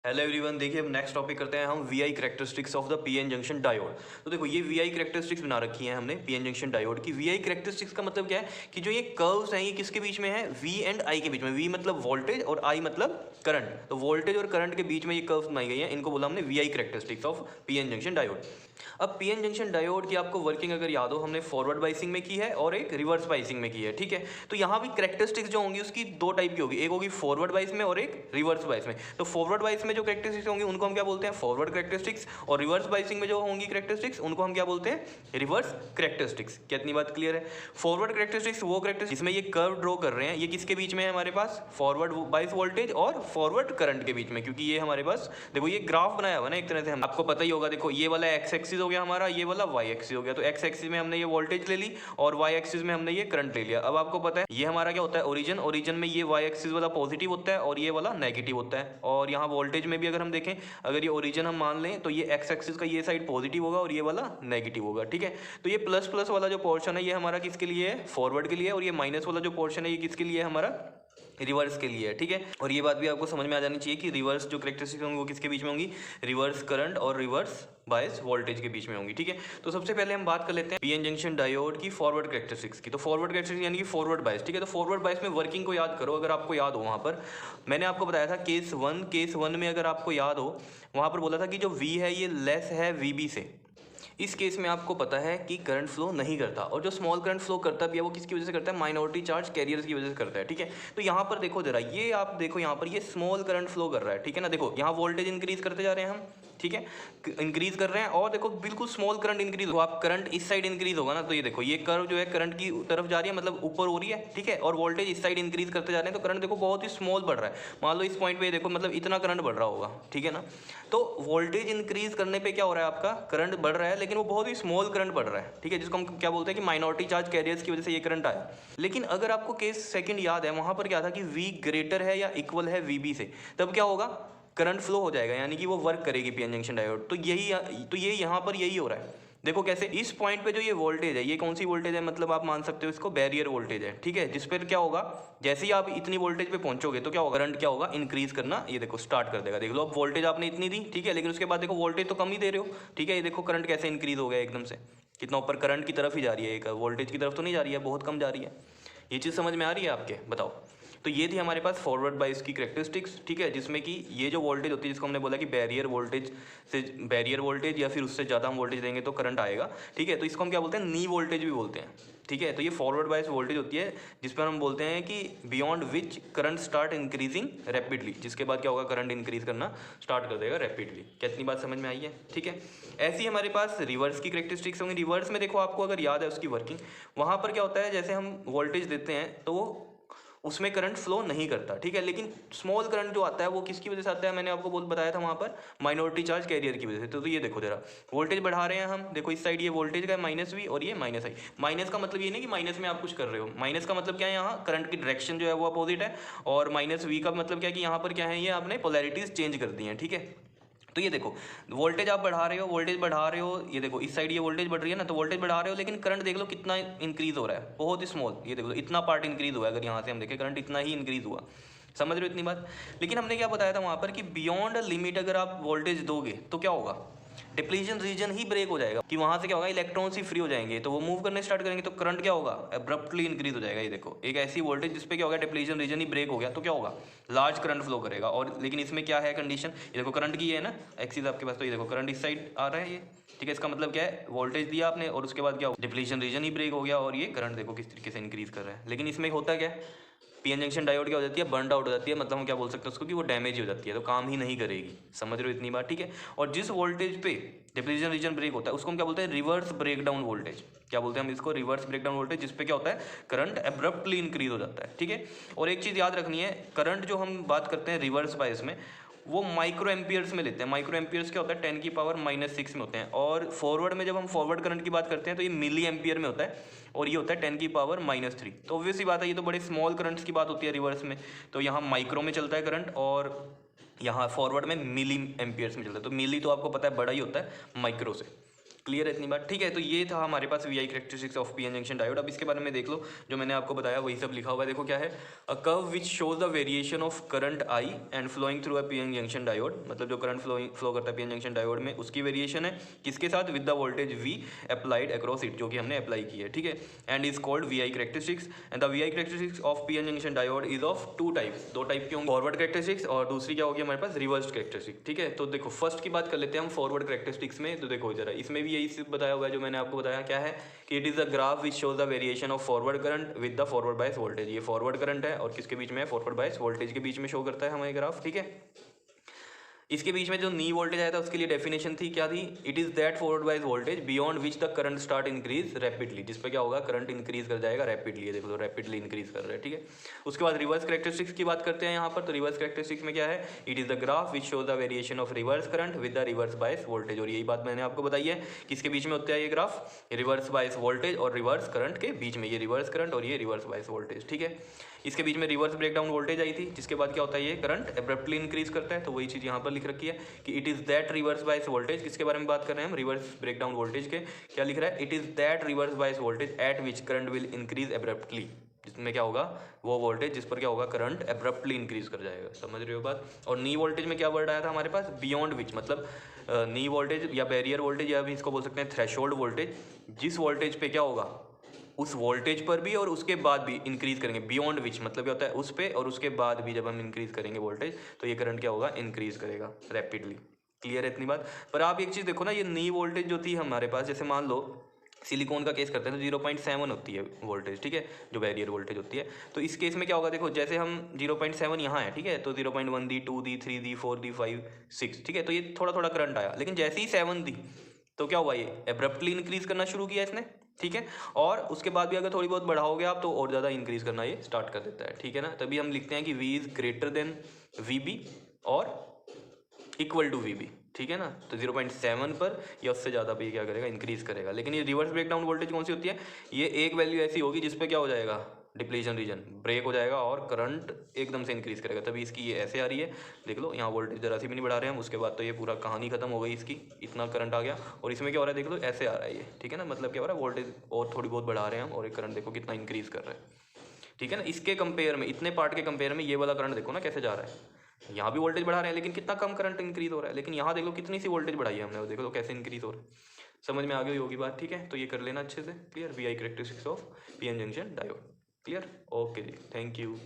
Hello everyone, देखिए अब next topic करते हैं हम VI characteristics of the PN junction diode. तो देखो ये वीआई कैरेक्टरिस्टिक्स बना रखी है हमने पीएन जंक्शन डायोड की। वीआई कैरेक्टरिस्टिक्स का मतलब क्या है कि जो ये कर्व्स हैं ये किसके बीच में है, वी एंड आई के बीच में। वी मतलब वोल्टेज और आई मतलब करंट। तो वोल्टेज और करंट के बीच में ये कर्व्स बनाई गई हैं, इनको बोला हमने VI characteristics of PN junction diode. अब पीएन जंक्शन डायोड की आपको वर्किंग अगर याद हो, हमने फॉरवर्ड बाइसिंग में की है और एक रिवर्स बाइसिंग में की है, ठीक है। तो यहाँ भी कैरेक्टरिस्टिक्स जो होंगी उसकी दो टाइप की होगी, एक होगी फॉरवर्ड बाइस में और एक रिवर्स बाइस में। तो फॉरवर्ड बाइस में जो कैरेक्टरिस्टिक्स होंगी उनको हम क्या बोलते हैं, फॉरवर्ड कैरेक्टरिस्टिक्स, और रिवर्स बाइसिंग में जो होंगी कैरेक्टरिस्टिक्स उनको हम क्या बोलते हैं, रिवर्स कैरेक्टरिस्टिक्स। क्या इतनी बात क्लियर है? फॉरवर्ड कैरेक्टरिस्टिक्स वो कैरेक्टरिस्टिक्स जिसमें ये कर्व ड्रॉ कर रहे हैं, ये किसके बीच में है हमारे पास, फॉरवर्ड बाइस वोल्टेज और फॉरवर्ड करंट के बीच में। क्योंकि ये हमारे पास देखो ये ग्राफ बनाया हुआ ना एक तरह से, हम आपको पता ही होगा। देखो ये वाला एक्स एक्सिस हो गया हमारा, ये वाला वाई एक्सिस हो गया। तो एक्स एक्सिस में हमने ये वोल्टेज ले ली और वाई एक्सिस में हमने ये करंट ले लिया। अब आपको पता है ये हमारा क्या होता है, ओरिजिन। ओरिजिन में ये वाई एक्सिस वाला पॉजिटिव होता है और ये वाला नेगेटिव होता है। और यहाँ वोल्टेज में भी अगर हम देखें, अगर ये ओरिजिन हम मान लें तो ये एक्स एक्सिस का ये साइड पॉजिटिव होगा और ये वाला नेगेटिव होगा, ठीक है। तो ये प्लस प्लस वाला जो पोर्शन है ये हमारा किसके लिए है, फॉरवर्ड के लिए, और ये माइनस वाला जो पोर्शन है ये किसके लिए है, हमारा रिवर्स के लिए है, ठीक है। और ये बात भी आपको समझ में आ जानी चाहिए कि रिवर्स जो कैरेक्टरिस्टिक्स होंगी वो किसके बीच में होंगी, रिवर्स करंट और रिवर्स बायस वोल्टेज के बीच में होंगी, ठीक है। तो सबसे पहले हम बात कर लेते हैं पीएन जंक्शन डायोड की फॉरवर्ड कैरेक्टरिस्टिक्स की। तो फॉरवर्ड कैरेक्टरिस्टिक्स यानी कि फॉरवर्ड बायस, ठीक है। तो फॉरवर्ड बायस में वर्किंग को याद करो, अगर आपको याद हो वहाँ पर मैंने आपको बताया था केस वन में अगर आपको याद हो वहाँ पर बोला था कि जो वी है ये लेस है वीबी से। इस केस में आपको पता है कि करंट फ्लो नहीं करता, और जो स्मॉल करंट फ्लो करता भी है वो किसकी वजह से करता है, माइनॉरिटी चार्ज कैरियर्स की वजह से करता है, ठीक है। तो यहाँ पर देखो जरा, ये आप देखो यहाँ पर ये स्मॉल करंट फ्लो कर रहा है, ठीक है ना। देखो यहाँ वोल्टेज इंक्रीज करते जा रहे हैं हम, ठीक है, इंक्रीज कर रहे हैं। और देखो बिल्कुल स्मॉल करंट इंक्रीज हो, आप करंट इस साइड इंक्रीज होगा ना, तो ये देखो ये कर्व जो है करंट की तरफ जा रही है, मतलब ऊपर हो रही है, ठीक है। और वोल्टेज इस साइड इंक्रीज करते जा रहे हैं, तो करंट देखो बहुत ही स्मॉल बढ़ रहा है। मान लो इस पॉइंट पे देखो, मतलब इतना करंट बढ़ रहा होगा, ठीक है ना। तो वोल्टेज इंक्रीज करने पे क्या हो रहा है, आपका करंट बढ़ रहा है, लेकिन वो बहुत ही स्मॉल करंट बढ़ रहा है, ठीक है, जिसको हम क्या बोलते हैं कि माइनॉरिटी चार्ज कैरियर्स की वजह से ये करंट आया। लेकिन अगर आपको केस सेकंड याद है, वहां पर क्या था कि V ग्रेटर है या इक्वल है VB से, तब क्या होगा, करंट फ्लो हो जाएगा, यानी कि वो वर्क करेगी पीएन जंक्शन डायोड। तो ये यहाँ पर यही हो रहा है। देखो कैसे, इस पॉइंट पे जो ये वोल्टेज है, ये कौन सी वोल्टेज है, मतलब आप मान सकते हो इसको बैरियर वोल्टेज है, ठीक है। जिस पर क्या होगा, जैसे ही आप इतनी वोल्टेज पे पहुंचोगे तो क्या होगा, करंट क्या होगा, इंक्रीज करना, ये देखो स्टार्ट कर देगा। देख लो अब वोल्टेज आपने इतनी दी, ठीक है, लेकिन उसके बाद देखो वोल्टेज तो कम ही दे रहे हो, ठीक है। ये देखो करंट कैसे इंक्रीज हो गया एकदम से, कितना ऊपर करंट की तरफ ही जा रही है, एक वोल्टेज की तरफ तो नहीं जा रही है, बहुत कम जा रही है। ये चीज़ समझ में आ रही है आपके, बताओ। तो ये थी हमारे पास फॉरवर्ड बायस की कैरेक्टरिस्टिक्स, ठीक है, जिसमें कि ये जो वोल्टेज होती है जिसको हमने बोला कि बैरियर वोल्टेज या फिर उससे ज़्यादा हम वोल्टेज देंगे तो करंट आएगा, ठीक है। तो इसको हम क्या बोलते हैं, नी वोल्टेज भी बोलते हैं, ठीक है। तो ये फॉरवर्ड बायस वोल्टेज होती है जिस पर हम बोलते हैं कि beyond which current start increasing rapidly, जिसके बाद क्या होगा, करंट इंक्रीज करना स्टार्ट कर देगा रैपिडली। कितनी बात समझ में आई है, ठीक है। ऐसी हमारे पास रिवर्स की कैरेक्टरिस्टिक्स होंगी। रिवर्स में देखो आपको अगर याद है उसकी वर्किंग, वहाँ पर क्या होता है, जैसे हम वोल्टेज देते हैं तो वो उसमें करंट फ्लो नहीं करता, ठीक है। लेकिन स्मॉल करंट जो आता है वो किसकी वजह से आता है, मैंने आपको बताया था वहाँ पर, माइनॉरिटी चार्ज कैरियर की वजह से। तो ये देखो जरा, वोल्टेज बढ़ा रहे हैं हम, देखो इस साइड ये वोल्टेज का माइनस वी और ये माइनस आई। माइनस का मतलब ये नहीं कि माइनस में आप कुछ कर रहे हो, माइनस का मतलब क्या है, यहाँ करंट की डायरेक्शन जो है वो अपोजिट है। और माइनस वी का मतलब क्या है कि यहाँ पर क्या है, ये आपने पोलैरिटीज चेंज कर दी हैं, ठीक है। तो ये देखो वोल्टेज आप बढ़ा रहे हो, ये देखो इस साइड ये वोल्टेज बढ़ रही है ना, तो वोल्टेज बढ़ा रहे हो, लेकिन करंट देख लो कितना इंक्रीज हो रहा है, बहुत ही स्मॉल। ये देखो इतना पार्ट इंक्रीज हुआ है, अगर यहाँ से हम देखें करंट इतना ही इंक्रीज हुआ, समझ रहे हो इतनी बात। लेकिन हमने क्या बताया था वहाँ पर कि बियॉन्ड लिमिट अगर आप वोल्टेज दोगे तो क्या होगा, डिप्लीशन रीजन ही ब्रेक हो जाएगा, कि वहाँ से क्या होगा, इलेक्ट्रॉन्स ही फ्री हो जाएंगे, तो वो मूव करने स्टार्ट करेंगे, तो करंट क्या होगा, अब्रप्टली इंक्रीज हो जाएगा। ये देखो एक ऐसी वोल्टेज जिस पे क्या होगा, डिप्लीशन रीजन ही ब्रेक हो गया, तो क्या होगा, लार्ज करंट फ्लो करेगा। और लेकिन इसमें क्या है कंडीशन, ये देखो करंट की है ना एक्सिस आपके पास, तो ये देखो करंट इस साइड आ रहा है ये, ठीक है। इसका मतलब क्या है, वोल्टेज दिया आपने और उसके बाद क्या होगा, डिप्लीशन रीजन ही ब्रेक हो गया, और ये करंट देखो किस तरीके से इंक्रीज कर रहा है। लेकिन इसमें होता क्या है, पीएन जंक्शन डायोड क्या हो जाती है, बर्न आउट हो जाती है, मतलब हम क्या बोल सकते हैं उसको कि वो डैमेज हो जाती है, तो काम ही नहीं करेगी, समझ रहे हो इतनी बात, ठीक है। और जिस वोल्टेज पे डिप्लीशन रीजन ब्रेक होता है उसको हम क्या बोलते हैं, रिवर्स ब्रेकडाउन वोल्टेज। क्या बोलते हैं हम इसको, रिवर्स ब्रेकडाउन वोल्टेज, जिस पे क्या होता है, करंट एब्रप्टली इंक्रीज हो जाता है, ठीक है। और एक चीज़ याद रखनी है, करंट जो हम बात करते हैं रिवर्स बायस में, वो माइक्रो एम्पियर्स में लेते हैं। माइक्रो एम्पियर्स क्या होता है, 10⁻⁻⁶ में होते हैं। और फॉरवर्ड में जब हम फॉरवर्ड करंट की बात करते हैं तो ये मिली एम्पियर में होता है, और ये होता है 10⁻⁻3। तो ऑब्वियस ही बात है, ये तो बड़े स्मॉल करंट्स की बात होती है रिवर्स में, तो यहाँ माइक्रो में चलता है करंट, और यहाँ फॉरवर्ड में मिली एम्पियर्स में चलता है। तो मिली तो आपको पता है बड़ा ही होता है माइक्रो से, क्लियर है इतनी बात, ठीक है। तो ये था हमारे पास V I characteristics of P N junction diode. अब इसके बारे में देख लो, जो मैंने आपको बताया वही सब लिखा हुआ है। देखो क्या है, a curve which shows the variation of current I and flowing through a P N junction diode, मतलब जो करंट फ्लो करता है पी एन जंक्शन डायोड में उसकी वेरिएशन है, किसके साथ, with the voltage V applied across it, जो कि हमने अप्लाई की है, ठीक है। And is called V I characteristics. And the V I characteristics of P N junction diode is of two types, दो टाइप के होंगे, फॉरवर्ड करेक्टरिस्टिक्स और दूसरी क्या होगी हमारे पास, रिवर्स करेक्टरिस्टिक्स, ठीक है। तो देखो फर्स्ट की बात कर लेते हैं हम फॉरवर्ड करेक्टरिस्टिक्स में। तो देखो जरा इसमें भी यही बताया हुआ है जो मैंने आपको बताया, क्या है कि it is a graph which shows the variation of forward current with the forward bias voltage. ये फॉरवर्ड करंट है और किसके बीच में है, फॉरवर्ड बायस वोल्टेज के बीच में शो करता है हमारे ग्राफ, ठीक है। इसके बीच में जो नी वोल्टेज आया था उसके लिए डेफिनेशन थी, क्या थी, it is that forward bias voltage beyond which the current start increase rapidly, जिस पे क्या होगा, करंट इंक्रीज कर जाएगा रैपिडली। ये देखो रैपिडली इंक्रीज कर रहा है, ठीक है। उसके बाद रिवर्स करेक्टरिस्टिक्स की बात करते हैं यहाँ पर। तो रिवर्स करेक्टरिस्टिक्स में क्या है, it is the graph which shows the variation of reverse current with the reverse bias voltage. और यही बात मैंने आपको बताई है, किसके बीच में होता है ये ग्राफ, रिवर्स बायस वोल्टेज और रिवर्स करंट के बीच में, ये रिवर्स करंट और ये रिवर्स बायस वोल्टेज, ठीक है। इसके बीच में रिवर्स ब्रेकडाउन वोल्टेज आई थी, जिसके बाद क्या होता है, ये करंट एब्रप्टली इंक्रीज करता है। तो वही चीज़ यहाँ पर लिख रखी है कि it is that reverse bias voltage, किसके बारे में बात कर रहे हैं हम, रिवर्स ब्रेकडाउन वोल्टेज के। क्या लिख रहा है, it is that reverse bias voltage at which current will increase abruptly, जिसमें क्या होगा, वो वोल्टेज जिस पर क्या होगा, करंट एब्रप्टली इंक्रीज कर जाएगा। समझ रहे हो बात। और नी वोल्टेज में क्या वर्ड आया था हमारे पास, बियॉन्ड विच, मतलब नी वोल्टेज या बैरियर वोल्टेज या भी इसको बोल सकते हैं थ्रेशोल्ड वोल्टेज, जिस वोल्टेज पे क्या होगा, उस वोल्टेज पर भी और उसके बाद भी इंक्रीज करेंगे, बियॉन्ड विच मतलब क्या होता है, उस पे और उसके बाद भी जब हम इंक्रीज करेंगे वोल्टेज, तो ये करंट क्या होगा, इंक्रीज करेगा रैपिडली। क्लियर है इतनी बात। पर आप एक चीज़ देखो ना, ये नी वोल्टेज जो थी हमारे पास, जैसे मान लो सिलिकॉन का केस करते हैं तो 0.7 होती है वोल्टेज, ठीक है, जो बैरियर वोल्टेज होती है। तो इस केस में क्या होगा, देखो जैसे हम 0.7 यहाँ है, ठीक है, तो 0.1 दी, 2 दी, 3 दी, 4 दी, 5, 6, ठीक है। तो ये थोड़ा थोड़ा करंट आया, लेकिन जैसे ही 7 दी तो क्या हुआ, ये एब्रप्टली इंक्रीज करना शुरू किया इसने, ठीक है। और उसके बाद भी अगर थोड़ी बहुत बढ़ाओगे आप तो और ज़्यादा इंक्रीज करना ये स्टार्ट कर देता है, ठीक है ना। तभी हम लिखते हैं कि V is greater than VB और इक्वल टू VB, ठीक है ना। तो 0.7 पर या उससे ज़्यादा पे क्या करेगा, इंक्रीज करेगा। लेकिन ये रिवर्स ब्रेकडाउन वोल्टेज कौन सी होती है, ये एक वैल्यू ऐसी होगी जिस पे क्या हो जाएगा, डिप्लीशन रीजन ब्रेक हो जाएगा और करंट एकदम से इंक्रीज करेगा। तभी इसकी ये ऐसे आ रही है, देख लो यहाँ वोल्टेज जरा सी भी नहीं बढ़ा रहे हैं हम, उसके बाद तो ये पूरा कहानी खत्म हो गई इसकी, इतना करंट आ गया। और इसमें क्या हो रहा है, देख लो ऐसे आ रहा है ये, ठीक है ना। मतलब क्या हो रहा है, वोल्टेज और थोड़ी बहुत बढ़ा रहे हैं हम और एक करंट देखो कितना इंक्रीज कर रहा है, ठीक है ना। इसके कंपेयर में, इतने पार्ट के कंपेयर में ये वाला करंट देखो ना कैसे जा रहा है। यहाँ भी वोल्टेज बढ़ा रहे हैं लेकिन कितना कम करंट इंक्रीज हो रहा है, लेकिन यहाँ देख लो कितनी सी वोल्टेज बढ़ाई है हमने, वो देख लो कैसे इंक्रीज हो रहा है। समझ में आ गई होगी बात, ठीक है। तो ये कर लेना अच्छे से clear, V I characteristics of P N junction diode. Clear, okay जी, थैंक यू।